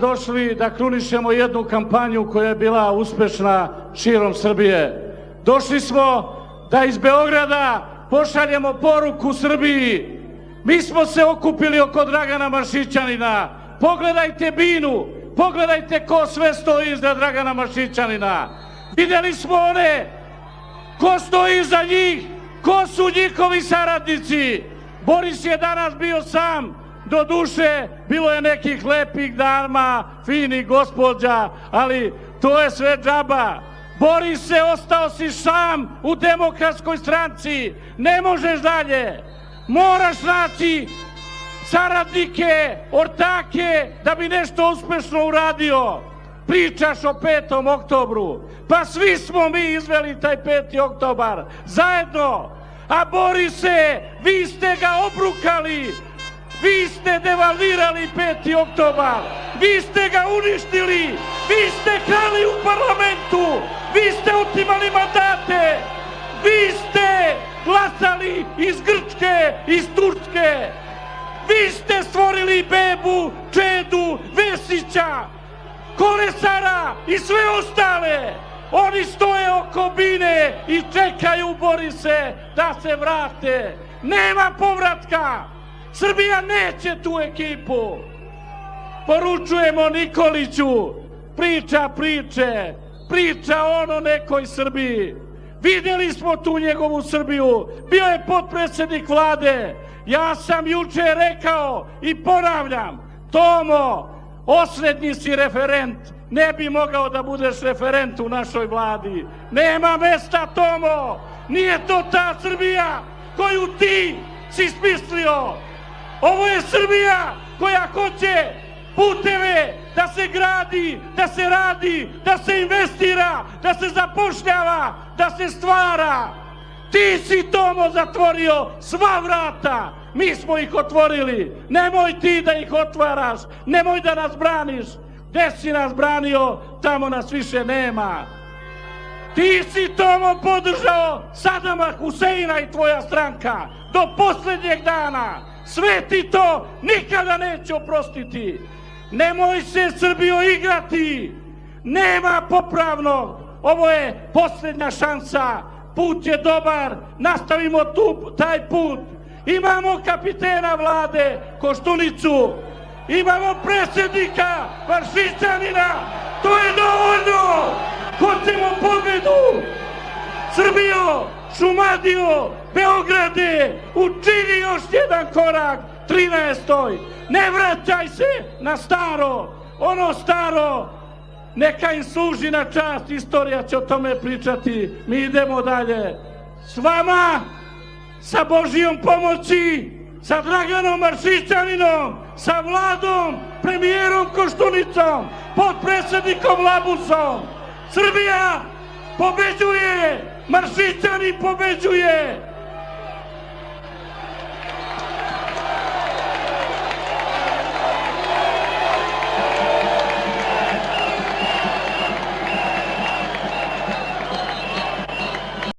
došli da krunišemo jednu kampanju koja je bila uspešna širom Srbije. Došli smo da iz Beograda pošaljemo poruku Srbiji. Mi smo se okupili oko Dragana Maršićanina. Pogledajte binu, pogledajte ko sve stoji iza Dragana Maršićanina. Videli smo one ko stoji iza njih, ko su njihovi saradnici. Boris je danas bio sam, do duše bilo je nekih lepih dama, finih gospođa, ali to je sve džaba. Boris se, ostao si sam u Demokratskoj stranci, ne možeš dalje. Moraš naći saradnike, ortake da bi nešto uspešno uradio. Pričaš o 5. oktobru, pa svi smo mi izveli taj 5. oktobar zajedno. A Borise, vi ste ga obrukali, vi ste devalvirali 5. oktobar, vi ste ga uništili, vi ste krali u parlamentu, vi ste otimali mandate, vi ste glasali iz Grčke, iz Turske, vi ste stvorili Bebu, Čedu, Vesića, Kolesara i sve ostale. Oni stoje oko bine i čekaju, Borise, da se vrate. Nema povratka. Srbija neće tu ekipu. Poručujemo Nikoliću, priča priče, priča ono nekoj Srbiji. Videli smo tu njegovu Srbiju, bio je potpredsjednik vlade. Ja sam juče rekao i ponavljam, Tomo, osrednji si referent, ne bi mogao da budeš referent u našoj vladi. Nema mesta, Tomo, nije to ta Srbija koju ti si smislio. Ovo je Srbija koja hoće puteve da se gradi, da se radi, da se investira, da se zapošljava, da se stvara. Ti si, Tomo, zatvorio sva vrata, mi smo ih otvorili. Nemoj ti da ih otvaraš, nemoj da nas braniš. Gde si nas branio, tamo nas više nema. Ti si, Tomo, podržao Sadama Huseina i tvoja stranka do poslednjeg dana. Sve ti to nikada neće oprostiti. Nemoj se, Srbijo, igrati. Nema popravnog. Ovo je posljednja šansa. Put je dobar. Nastavimo taj put. Imamo kapitena vlade Koštunicu. Imamo predsjednika Maršićanina. To je dovoljno. Hoćemo pobedu. Srbijo, Šumadiju, Beograde, učini još jedan korak 13. Ne vraćaj se na staro. Ono staro neka im služi na čast, istorija će o tome pričati. Mi idemo dalje. S vama, sa Božijom pomoći, sa Draganom Maršićaninom, sa vladom, premijerom Koštunicom, potpredsjednikom Labusom. Srbija pobeđuje, Maršićanin pobeđuje.